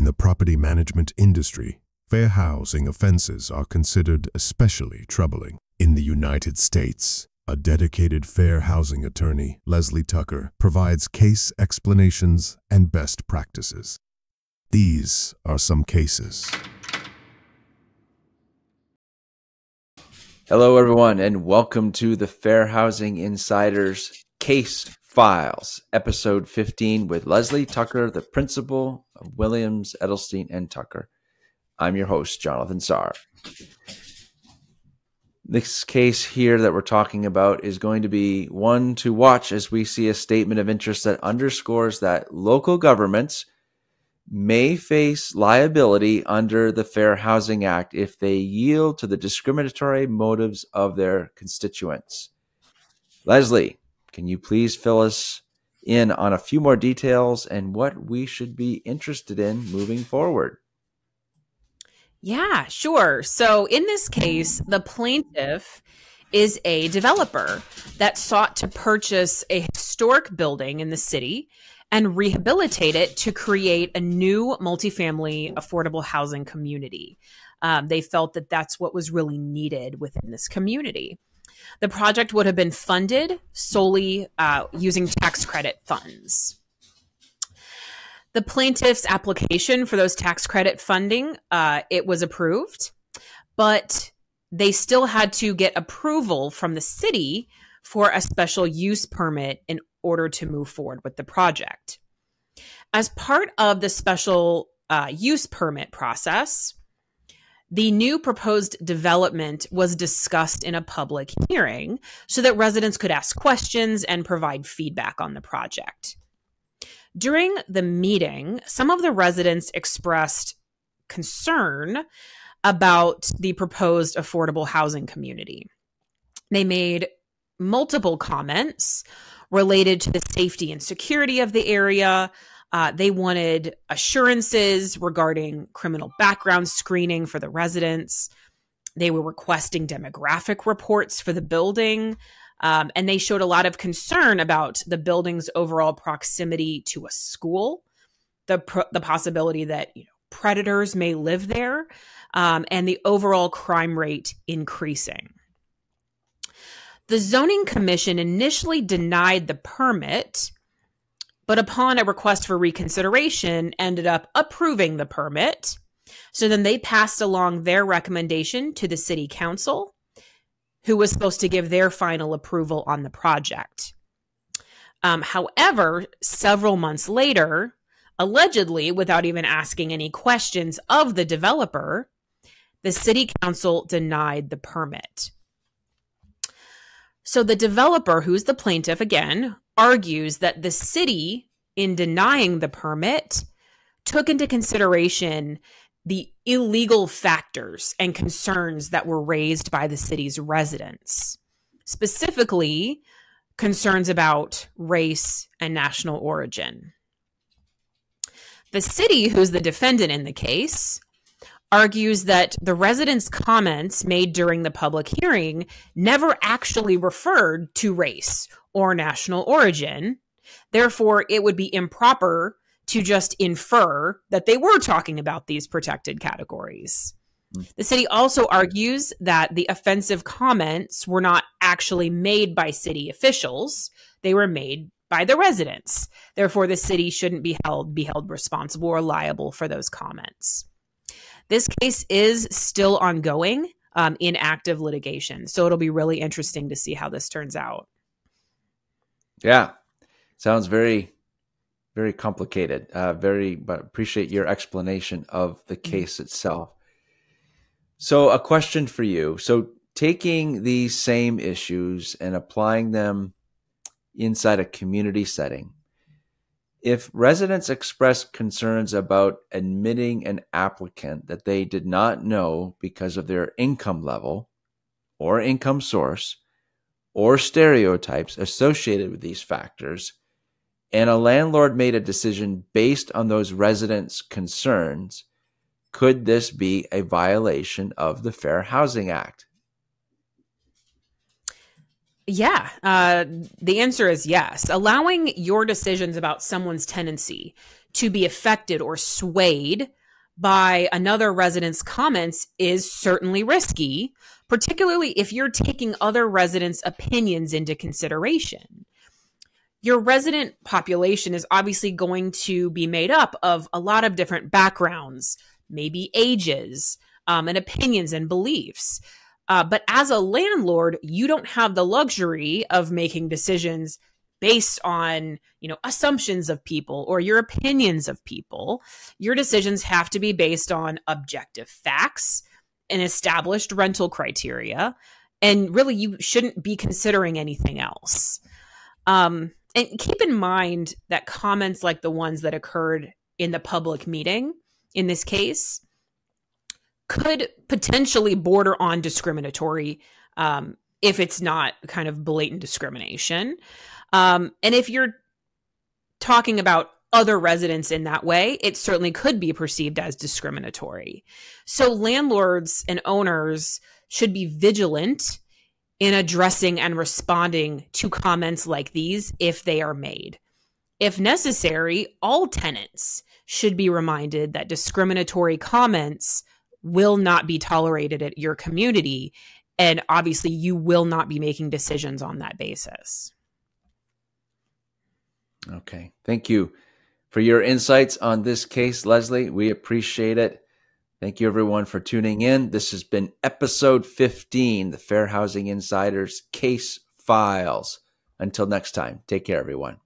the property management industry, fair housing offenses are considered especially troubling. In the United States, a dedicated fair housing attorney, Leslie Tucker, provides case explanations and best practices. These are some cases. Hello, everyone, and welcome to the Fair Housing Insiders Case Files, Episode 15 with Leslie Tucker, the principal of Williams, Edelstein, and Tucker. I'm your host, Jonathan Saar. This case here that we're talking about is going to be one to watch as we see a statement of interest that underscores that local governments may face liability under the Fair Housing Act if they yield to the discriminatory motives of their constituents. Leslie, can you please fill us in on a few more details and what we should be interested in moving forward? Yeah, sure. So in this case, the plaintiff is a developer that sought to purchase a historic building in the city and rehabilitate it to create a new multifamily affordable housing community. They felt that that's what was really needed within this community. The project would have been funded solely using tax credit funds. The plaintiff's application for those tax credit funding, it was approved, but they still had to get approval from the city for a special use permit in order to move forward with the project. As part of the special use permit process, the new proposed development was discussed in a public hearing so that residents could ask questions and provide feedback on the project. During the meeting, some of the residents expressed concern about the proposed affordable housing community. They made multiple comments related to the safety and security of the area. They wanted assurances regarding criminal background screening for the residents. They were requesting demographic reports for the building. And they showed a lot of concern about the building's overall proximity to a school, the possibility that predators may live there, and the overall crime rate increasing. The zoning commission initially denied the permit, but upon a request for reconsideration, ended up approving the permit. So then they passed along their recommendation to the city council, who was supposed to give their final approval on the project. However, several months later, allegedly without even asking any questions of the developer, the city council denied the permit. So the developer, who's the plaintiff again, argues that the city, in denying the permit, took into consideration the illegal factors and concerns that were raised by the city's residents, specifically concerns about race and national origin. The city, who's the defendant in the case, argues that the residents' comments made during the public hearing never actually referred to race or national origin. Therefore, it would be improper to just infer that they were talking about these protected categories. The city also argues that the offensive comments were not actually made by city officials. They were made by the residents. Therefore, the city shouldn't be held responsible or liable for those comments. This case is still ongoing in active litigation. So it'll be really interesting to see how this turns out. Yeah, sounds very, very complicated. But appreciate your explanation of the case itself. So a question for you. So taking these same issues and applying them inside a community setting, if residents express concerns about admitting an applicant that they did not know because of their income level or income source or stereotypes associated with these factors, and a landlord made a decision based on those residents' concerns, could this be a violation of the Fair Housing Act? Yeah, the answer is yes. Allowing your decisions about someone's tenancy to be affected or swayed by another resident's comments is certainly risky, particularly if you're taking other residents' opinions into consideration. Your resident population is obviously going to be made up of a lot of different backgrounds, maybe ages, and opinions and beliefs. But as a landlord, you don't have the luxury of making decisions based on, assumptions of people or your opinions of people. Your decisions have to be based on objective facts and established rental criteria. And really, you shouldn't be considering anything else. And keep in mind that comments like the ones that occurred in the public meeting, in this case, could potentially border on discriminatory if it's not kind of blatant discrimination. And if you're talking about other residents in that way, it certainly could be perceived as discriminatory. So landlords and owners should be vigilant in addressing and responding to comments like these if they are made. If necessary, all tenants should be reminded that discriminatory comments will not be tolerated at your community, and obviously you will not be making decisions on that basis. Okay. Thank you for your insights on this case, Leslie. We appreciate it. Thank you, everyone, for tuning in. This has been episode 15, the Fair Housing Insiders Case Files. Until next time, take care, everyone.